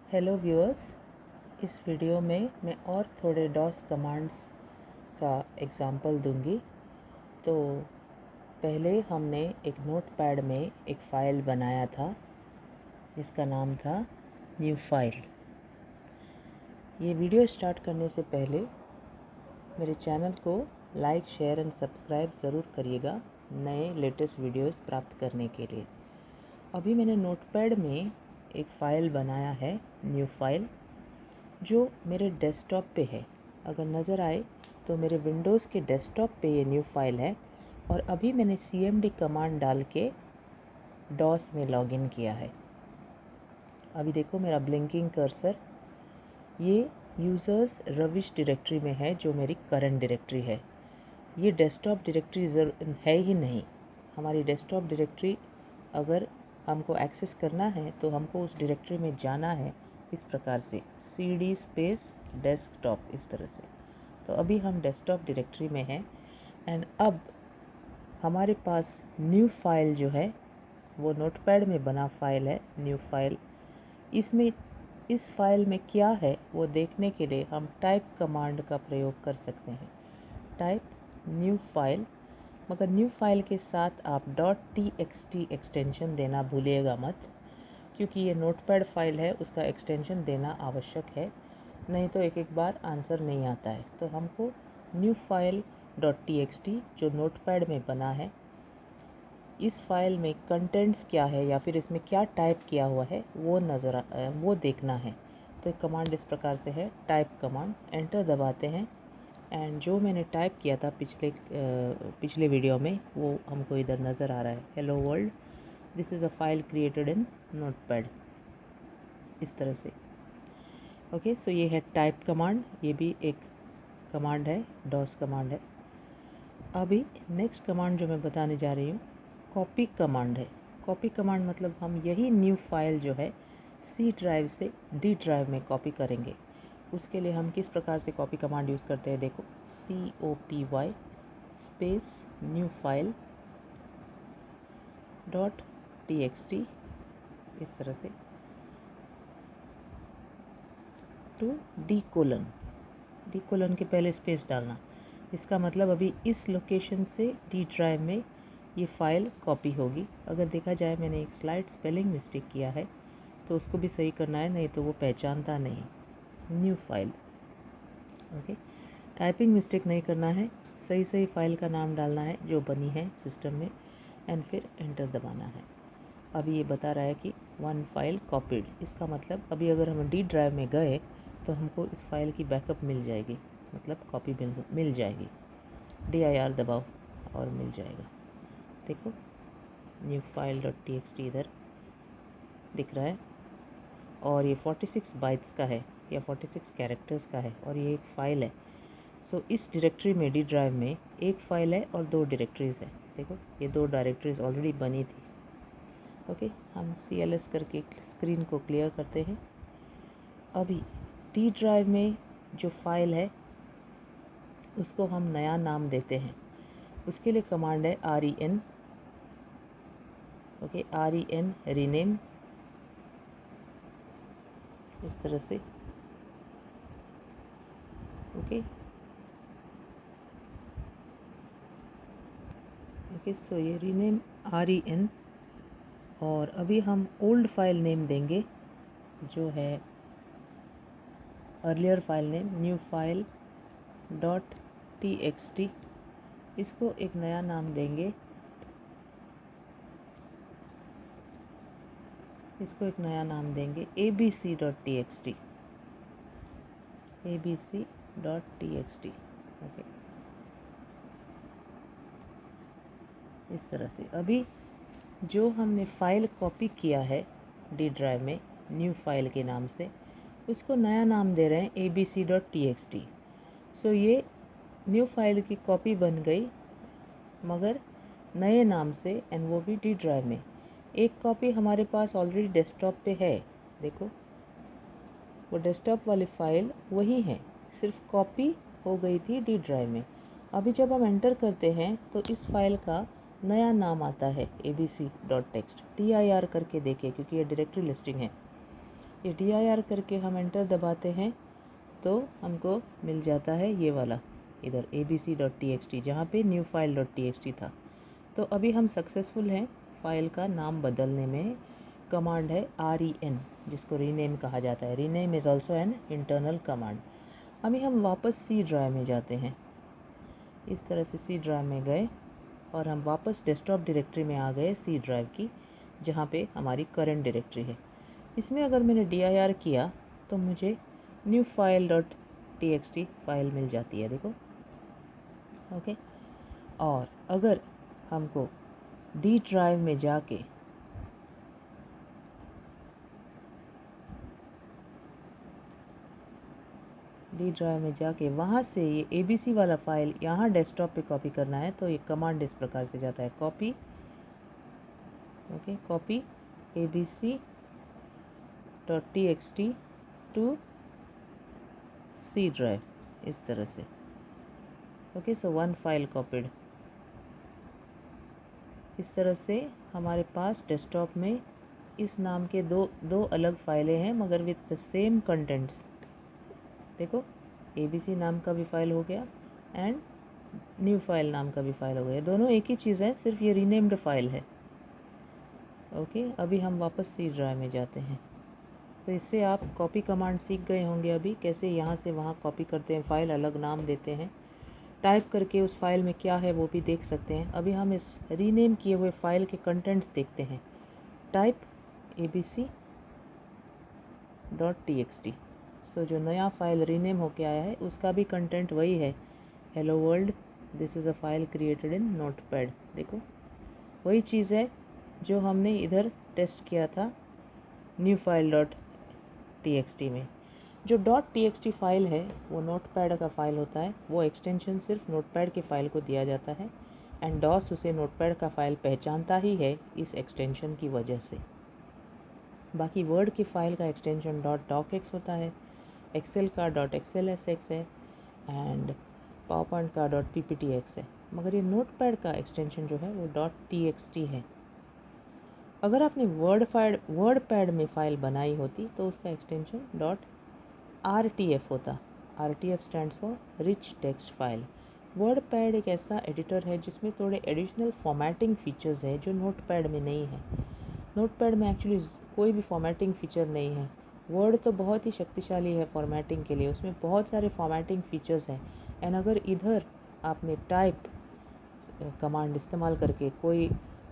Hello viewers, इस video में मैं और थोड़े डॉस कमांड्स का एग्जांपल दूंगी। तो पहले हमने एक नोटपैड में एक फ़ाइल बनाया था जिसका नाम था न्यू फाइल। ये वीडियो स्टार्ट करने से पहले मेरे चैनल को लाइक, शेयर एंड सब्सक्राइब ज़रूर करिएगा नए लेटेस्ट वीडियोस प्राप्त करने के लिए। अभी मैंने नोटपैड में एक फ़ाइल बनाया है न्यू फाइल, जो मेरे डेस्कटॉप पे है। अगर नज़र आए तो मेरे विंडोज़ के डेस्कटॉप पे ये न्यू फाइल है और अभी मैंने cmd कमांड डाल के डॉस में लॉगिन किया है। अभी देखो मेरा ब्लिंकिंग कर्सर ये यूज़र्स रविश डायरेक्टरी में है, जो मेरी करंट डायरेक्टरी है। ये डेस्कटॉप डायरेक्टरी है ही नहीं। हमारी डेस्कटॉप डायरेक्टरी अगर हमको एक्सेस करना है तो हमको उस डायरेक्टरी में जाना है इस प्रकार से, cd स्पेस डेस्कटॉप, इस तरह से। तो अभी हम डेस्कटॉप डायरेक्टरी में हैं एंड अब हमारे पास न्यू फाइल जो है वो नोटपैड में बना फाइल है न्यू फाइल। इसमें इस फाइल में क्या है वो देखने के लिए हम टाइप कमांड का प्रयोग कर सकते हैं। टाइप न्यू फाइल, मगर न्यू फाइल के साथ आप .txt एक्सटेंशन देना भूलिएगा मत, क्योंकि ये नोटपैड फाइल है, उसका एक्सटेंशन देना आवश्यक है, नहीं तो एक एक बार आंसर नहीं आता है। तो हमको न्यू फाइल .txt जो नोटपैड में बना है, इस फाइल में कंटेंट्स क्या है या फिर इसमें क्या टाइप किया हुआ है वो देखना है। तो कमांड इस प्रकार से है, टाइप कमांड। एंटर दबाते हैं एंड जो मैंने टाइप किया था पिछले वीडियो में वो हमको इधर नज़र आ रहा है। Hello world, this is a file created in notepad, इस तरह से। ओके, सो ये है टाइप कमांड, ये भी एक कमांड है, डॉस कमांड है। अभी नेक्स्ट कमांड जो मैं बताने जा रही हूँ कॉपी कमांड है। कॉपी कमांड मतलब हम यही न्यू फाइल जो है सी ड्राइव से डी ड्राइव में कॉपी करेंगे। उसके लिए हम किस प्रकार से कॉपी कमांड यूज़ करते हैं, देखो, COPY space new file .txt, इस तरह से, टू डी कोलन के पहले स्पेस डालना। इसका मतलब अभी इस लोकेशन से डी ड्राइव में ये फ़ाइल कॉपी होगी। अगर देखा जाए मैंने एक स्लाइड स्पेलिंग मिस्टेक किया है तो उसको भी सही करना है, नहीं तो वो पहचानता नहीं। New file, okay, typing mistake नहीं करना है, सही फाइल का नाम डालना है जो बनी है सिस्टम में एंड फिर एंटर दबाना है। अभी ये बता रहा है कि वन फाइल कॉपीड। इसका मतलब अभी अगर हम डी ड्राइव में गए तो हमको इस फाइल की बैकअप मिल जाएगी, मतलब कॉपी मिल जाएगी। dir दबाओ और मिल जाएगा। देखो न्यू फाइल .txt इधर दिख रहा है और ये 46 बाइट्स का है या 46 कैरेक्टर्स का है और ये एक फ़ाइल है। सो इस डायरेक्टरी में डी ड्राइव में एक फ़ाइल है और दो डायरेक्टरीज़ है। देखो ये दो डायरेक्टरीज़ ऑलरेडी बनी थी। ओके, हम CLS करके स्क्रीन को क्लियर करते हैं। अभी डी ड्राइव में जो फाइल है उसको हम नया नाम देते हैं। उसके लिए कमांड है REN, ओके, REN रीनेम, इस तरह से। ओके ओके, सो ये रीनेम REN। और अभी हम ओल्ड फाइल नेम देंगे जो है earlier file name new file .txt। इसको एक नया नाम देंगे, abc.txt, abc.txt। ओके, इस तरह से। अभी जो हमने फ़ाइल कॉपी किया है डी ड्राइव में न्यू फाइल के नाम से, उसको नया नाम दे रहे हैं abc.txt। सो ये न्यू फाइल की कॉपी बन गई, मगर नए नाम से, एंड वो भी डी ड्राइव में। एक कॉपी हमारे पास ऑलरेडी डेस्कटॉप पे है, देखो वो डेस्कटॉप वाली फ़ाइल वही है, सिर्फ कॉपी हो गई थी डी ड्राइव में। अभी जब हम एंटर करते हैं तो इस फाइल का नया नाम आता है abc.txt। dir करके देखिए क्योंकि ये डायरेक्टरी लिस्टिंग है। ये dir करके हम एंटर दबाते हैं तो हमको मिल जाता है ये वाला इधर abc.txt, जहाँ पे न्यू फाइल.txt था। तो अभी हम सक्सेसफुल हैं फाइल का नाम बदलने में। कमांड है ren, जिसको रीनेम कहा जाता है। Rename is also an internal command. अभी हम वापस सी ड्राइव में जाते हैं। इस तरह से सी ड्राइव में गए और हम वापस डेस्कटॉप डायरेक्टरी में आ गए सी ड्राइव की, जहाँ पे हमारी करंट डायरेक्टरी है। इसमें अगर मैंने dir किया तो मुझे न्यू फाइल.txt फाइल मिल जाती है, देखो। ओके, और अगर हमको डी ड्राइव में जाके वहाँ से ये abc वाला फाइल यहाँ डेस्कटॉप पे कॉपी करना है, तो ये कमांड इस प्रकार से जाता है, copy, okay, copy abc.txt to C drive, इस तरह से। Okay, so one file copied. इस तरह से हमारे पास डेस्कटॉप में इस नाम के दो अलग फाइलें हैं, मगर विथ द सेम कंटेंट्स। देखो, abc नाम का भी फाइल हो गया एंड न्यू फाइल नाम का भी फाइल हो गया। दोनों एक ही चीज़ है, सिर्फ ये रीनेम्ड फाइल है। ओके, अभी हम वापस सी ड्राइव में जाते हैं। सो इससे आप कॉपी कमांड सीख गए होंगे अभी, कैसे यहाँ से वहाँ कॉपी करते हैं, फाइल अलग नाम देते हैं, टाइप करके उस फाइल में क्या है वो भी देख सकते हैं। अभी हम इस रीनेम किए हुए फाइल के कंटेंट्स देखते हैं। Type abc.txt। सो जो नया फाइल रीनेम होके आया है उसका भी कंटेंट वही है, hello world, this is a file created in notepad. देखो, वही चीज़ है जो हमने इधर टेस्ट किया था न्यू फाइल.txt में। जो .txt फाइल है वो नोटपैड का फाइल होता है, वो एक्सटेंशन सिर्फ नोटपैड के फाइल को दिया जाता है एंड डॉस उसे नोटपैड का फाइल पहचानता ही है इस एक्सटेंशन की वजह से। बाकी वर्ड की फ़ाइल का एक्सटेंशन .docx होता है, एक्सेल का .xlsx है एंड पावरपॉइंट का .pptx है, मगर ये नोटपैड का एक्सटेंशन जो है वो .txt है। अगर आपने वर्डपैड में फ़ाइल बनाई होती तो उसका एक्सटेंशन .rtf होता। rtf stands for rich text file. WordPad एक ऐसा एडिटर है जिसमें थोड़े एडिशनल फॉर्मेटिंग फीचर्स है जो नोटपैड में नहीं है। नोटपैड में एक्चुअली कोई भी फॉर्मेटिंग फ़ीचर नहीं है। वर्ड तो बहुत ही शक्तिशाली है फॉर्मेटिंग के लिए, उसमें बहुत सारे फॉर्मेटिंग फ़ीचर्स हैं एंड अगर इधर आपने टाइप कमांड इस्तेमाल करके कोई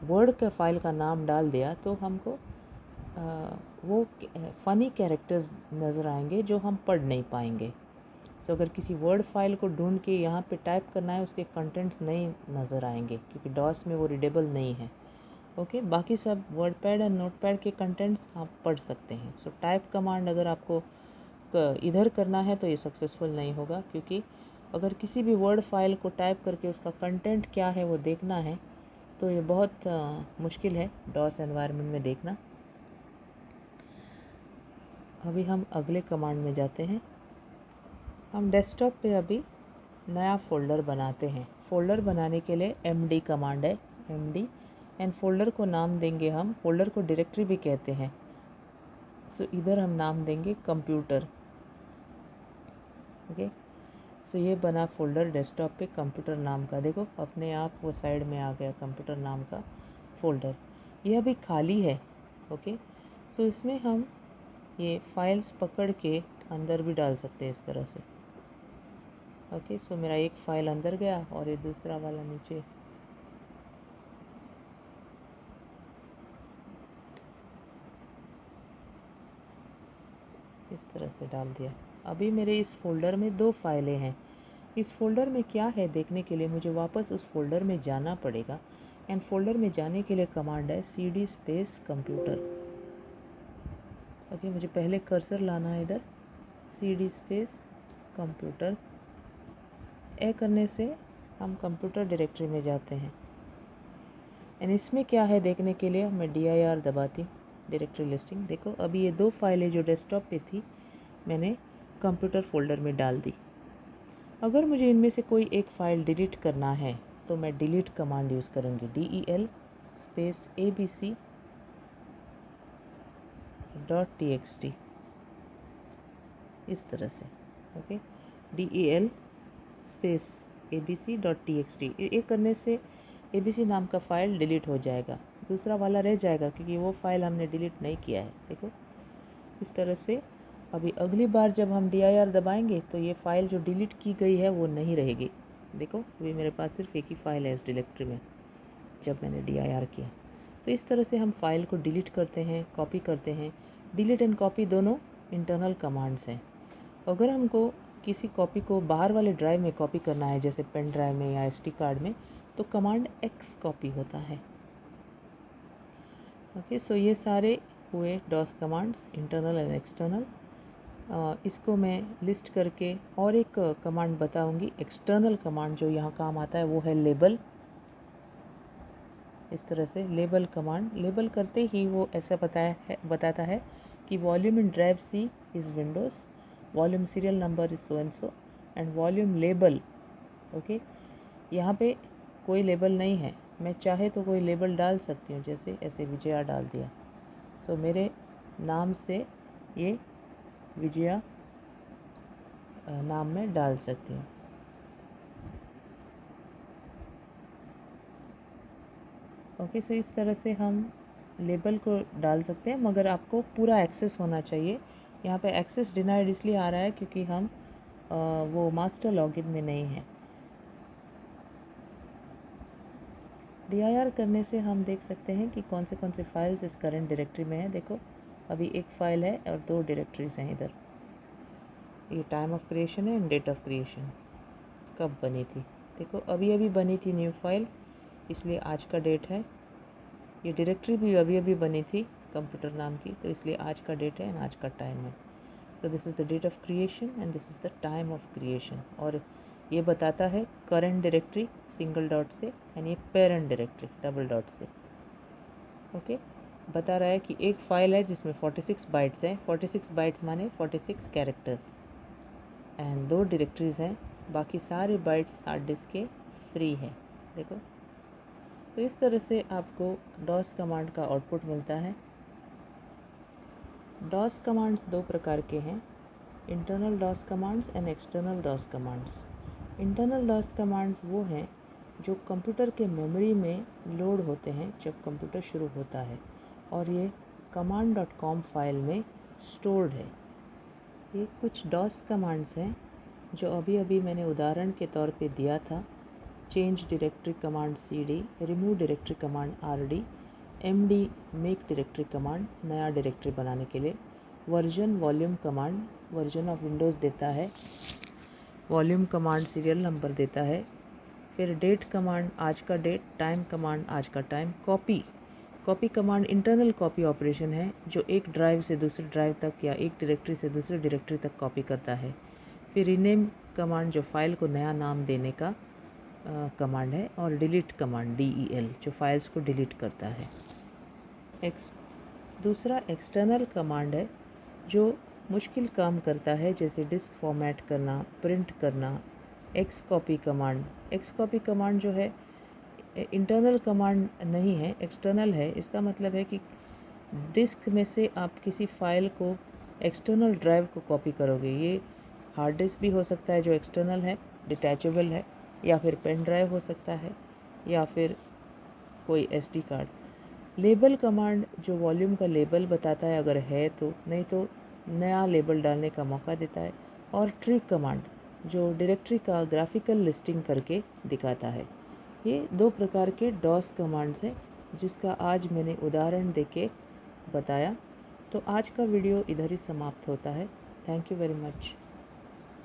वर्ड का फाइल का नाम डाल दिया तो हमको वो फ़नी कैरेक्टर्स नज़र आएंगे जो हम पढ़ नहीं पाएंगे। सो अगर किसी वर्ड फाइल को ढूंढ के यहाँ पे टाइप करना है, उसके कंटेंट्स नहीं नज़र आएंगे क्योंकि डॉस में वो रीडेबल नहीं है। ओके, बाकी सब वर्डपैड और नोटपैड के कंटेंट्स आप पढ़ सकते हैं। सो टाइप कमांड अगर आपको इधर करना है तो ये सक्सेसफुल नहीं होगा, क्योंकि अगर किसी भी वर्ड फाइल को टाइप करके उसका कंटेंट क्या है वो देखना है तो ये बहुत मुश्किल है डॉस एनवायरनमेंट में देखना। अभी हम अगले कमांड में जाते हैं। हम डेस्कटॉप पे अभी नया फ़ोल्डर बनाते हैं। फ़ोल्डर बनाने के लिए md कमांड है, md एंड फोल्डर को नाम देंगे हम, फोल्डर को डायरेक्टरी भी कहते हैं। सो इधर हम नाम देंगे कंप्यूटर। ओके, सो ये बना फोल्डर डेस्कटॉप पे कंप्यूटर नाम का। देखो अपने आप वो साइड में आ गया कंप्यूटर नाम का फ़ोल्डर। ये अभी खाली है। ओके, सो इसमें हम ये फाइल्स पकड़ के अंदर भी डाल सकते हैं इस तरह से। ओके, सो मेरा एक फ़ाइल अंदर गया और ये दूसरा वाला नीचे। इस तरह से डाल दिया। अभी मेरे इस फ़ोल्डर में 2 फाइलें हैं। इस फ़ोल्डर में क्या है देखने के लिए मुझे वापस उस फ़ोल्डर में जाना पड़ेगा एंड फोल्डर में जाने के लिए कमांड है cd स्पेस कंप्यूटर। ओके, मुझे पहले कर्सर लाना है इधर, cd स्पेस कंप्यूटर। ए करने से हम कंप्यूटर डायरेक्टरी में जाते हैं एंड इसमें क्या है देखने के लिए मैं dir दबाती हूँ, डायरेक्टरी लिस्टिंग। देखो अभी ये 2 फाइलें जो डेस्कटॉप पे थी मैंने कंप्यूटर फोल्डर में डाल दी। अगर मुझे इनमें से कोई एक फ़ाइल डिलीट करना है तो मैं डिलीट कमांड यूज़ करूँगी, del स्पेस abc.txt। इस तरह से। ओके, del स्पेस abc.txt, ये करने से abc नाम का फ़ाइल डिलीट हो जाएगा, दूसरा वाला रह जाएगा क्योंकि वो फ़ाइल हमने डिलीट नहीं किया है। देखो इस तरह से। अभी अगली बार जब हम dir दबाएंगे तो ये फ़ाइल जो डिलीट की गई है वो नहीं रहेगी। देखो अभी मेरे पास सिर्फ एक ही फ़ाइल है इस डायरेक्टरी में जब मैंने dir किया। तो इस तरह से हम फाइल को डिलीट करते हैं, कॉपी करते हैं। डिलीट एंड कॉपी दोनों इंटरनल कमांड्स हैं। अगर हमको किसी कॉपी को बाहर वाले ड्राइव में कॉपी करना है, जैसे पेन ड्राइव में या SD कार्ड में, तो कमांड x कॉपी होता है। ओके, सो ये सारे हुए DOS commands, internal and external. इसको मैं लिस्ट करके और एक कमांड बताऊंगी, एक्सटर्नल कमांड जो यहाँ काम आता है वो है लेबल। इस तरह से लेबल कमांड, लेबल करते ही वो ऐसा बताता है कि volume in drive C is Windows, volume serial number is so and so and volume label. Okay, यहाँ पे कोई लेबल नहीं है, मैं चाहे तो कोई लेबल डाल सकती हूँ, जैसे ऐसे विजया डाल दिया। सो मेरे नाम से ये विजया नाम में डाल सकती हूँ। ओके, सो इस तरह से हम लेबल को डाल सकते हैं, मगर आपको पूरा एक्सेस होना चाहिए। यहाँ पे एक्सेस डिनाइड इसलिए आ रहा है क्योंकि हम वो मास्टर लॉगिन में नहीं है। dir करने से हम देख सकते हैं कि कौन से फाइल्स इस करंट डायरेक्टरी में है। देखो अभी एक फ़ाइल है और 2 डायरेक्टरीज हैं इधर। ये टाइम ऑफ क्रिएशन है एंड डेट ऑफ क्रिएशन, कब बनी थी। देखो अभी अभी बनी थी न्यू फाइल, इसलिए आज का डेट है। ये डायरेक्टरी भी अभी अभी बनी थी कंप्यूटर नाम की, तो इसलिए आज का डेट है एंड आज का टाइम है। तो this is the date of creation and this is the time of creation. और ये बताता है करंट डायरेक्टरी सिंगल डॉट से एंड ये पेरेंट डायरेक्टरी डबल डॉट से। ओके, बता रहा है कि एक फ़ाइल है जिसमें 46 बाइट्स हैं, 46 बाइट्स माने 46 कैरेक्टर्स, एंड 2 डायरेक्टरीज़ हैं, बाकी सारे बाइट्स हार्ड डिस्क के फ्री है। देखो, तो इस तरह से आपको डॉस कमांड का आउटपुट मिलता है। डॉस कमांड्स 2 प्रकार के हैं, internal DOS commands and external DOS commands. Internal DOS commands वो हैं जो कंप्यूटर के मेमोरी में लोड होते हैं जब कंप्यूटर शुरू होता है, और ये command.com फाइल में स्टोर्ड है। ये कुछ डॉस कमांड्स हैं जो अभी अभी मैंने उदाहरण के तौर पे दिया था। Change directory command CD, remove directory command RD, MD make directory command नया डायरेक्टरी बनाने के लिए, version volume command version of Windows देता है, वॉल्यूम कमांड सीरियल नंबर देता है, फिर डेट कमांड आज का डेट, टाइम कमांड आज का time, copy command internal copy operation है जो एक ड्राइव से दूसरे ड्राइव तक या एक डायरेक्टरी से दूसरी डायरेक्टरी तक कॉपी करता है। फिर रीनेम कमांड जो फाइल को नया नाम देने का कमांड है, और डिलीट कमांड DEL जो फाइल्स को डिलीट करता है। दूसरा एक्सटर्नल कमांड है जो मुश्किल काम करता है, जैसे डिस्क फॉर्मेट करना, प्रिंट करना। एक्स कॉपी कमांड जो है इंटरनल कमांड नहीं है, एक्सटर्नल है। इसका मतलब है कि डिस्क में से आप किसी फाइल को एक्सटर्नल ड्राइव को कॉपी करोगे। ये हार्ड डिस्क भी हो सकता है जो एक्सटर्नल है, डिटैचेबल है, या फिर पेन ड्राइव हो सकता है, या फिर कोई SD कार्ड। लेबल कमांड जो वॉल्यूम का लेबल बताता है अगर है तो, नहीं तो नया लेबल डालने का मौका देता है। और ट्री कमांड जो डायरेक्टरी का ग्राफिकल लिस्टिंग करके दिखाता है। ये 2 प्रकार के डॉस कमांड्स हैं जिसका आज मैंने उदाहरण देके बताया। तो आज का वीडियो इधर ही समाप्त होता है। Thank you very much.